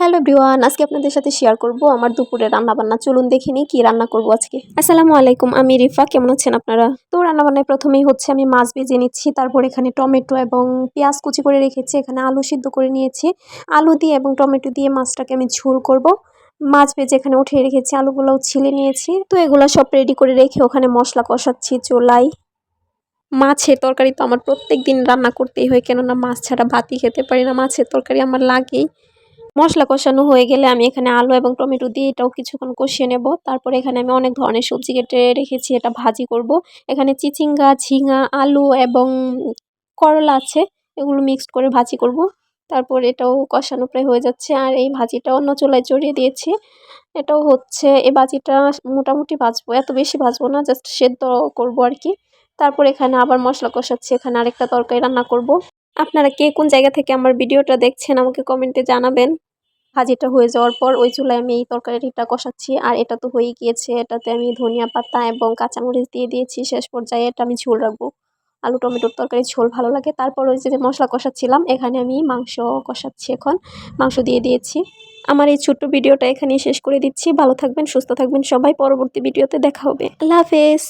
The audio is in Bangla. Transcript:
হ্যালো এভরিওয়ান, আজকে আপনাদের সাথে শেয়ার করব আমার দুপুরে রান্নাবান্না। চলুন দেখে নিই কি রান্না করব আজকে। আসসালামু আলাইকুম, আমি রিফা। কেমন আছেন আপনারা? তো রান্নাবান্নায় প্রথমেই হচ্ছে আমি মাছ ভেজে নিচ্ছি। তারপর এখানে টমেটো এবং পেঁয়াজ কুচি করে রেখেছি। এখানে আলু সিদ্ধ করে নিয়েছি। আলু দিয়ে এবং টমেটো দিয়ে মাছটাকে আমি ঝোল করব। মাছ ভেজে এখানে উঠিয়ে রেখেছি, আলুগুলোও ছিলে নিয়েছি। তো এগুলো সব রেডি করে রেখে ওখানে মশলা কষাচ্ছি চুলায়। মাছের তরকারি তো আমার প্রত্যেক দিন রান্না করতেই হয়, কেননা মাছ ছাড়া ভাতই খেতে পারি না। মাছের তরকারি আমার লাগেই। মশলা কষানো হয়ে গেলে আমি এখানে আলু এবং টমেটো দিয়ে এটাও কিছুক্ষণ কষিয়ে নেব। তারপরে এখানে আমি অনেক ধরনের সবজি কেটে রেখেছি, এটা ভাজি করব। এখানে চিচিঙ্গা, ঝিঙা, আলু এবং করলা আছে, এগুলো মিক্সড করে ভাজি করব। তারপর এটাও কষানো প্রায় হয়ে যাচ্ছে, আর এই ভাজিটা অন্য চুলায় চড়িয়ে দিয়েছি। এটাও হচ্ছে, এই ভাজিটা মোটামুটি ভাজবো, এত বেশি ভাজবো না, জাস্ট সেদ্ধ করব আর কি। তারপর এখানে আবার মশলা কষাচ্ছি, এখানে আরেকটা তরকারি রান্না করব। আপনারা কে কোন জায়গা থেকে আমার ভিডিওটা দেখছেন আমাকে কমেন্টে জানাবেন। ভাজিটা হয়ে যাওয়ার পর ওই চুলায় আমি এই তরকারিটা কষাচ্ছি, আর এটা তো হয়েই গিয়েছে। এটাতে আমি ধনিয়া পাতা এবং কাঁচামরিচ দিয়ে দিয়েছি। শেষ পর্যায়ে এটা আমি ঝোল রাখবো, আলু টমেটোর তরকারি ঝোল ভালো লাগে। তারপর ওই যে মশলা কষাচ্ছিলাম, এখানে আমি মাংস কষাচ্ছি, এখন মাংস দিয়ে দিয়েছি। আমার এই ছোট্ট ভিডিওটা এখানেই শেষ করে দিচ্ছি। ভালো থাকবেন, সুস্থ থাকবেন সবাই। পরবর্তী ভিডিওতে দেখা হবে। আল্লাহ হাফেজ।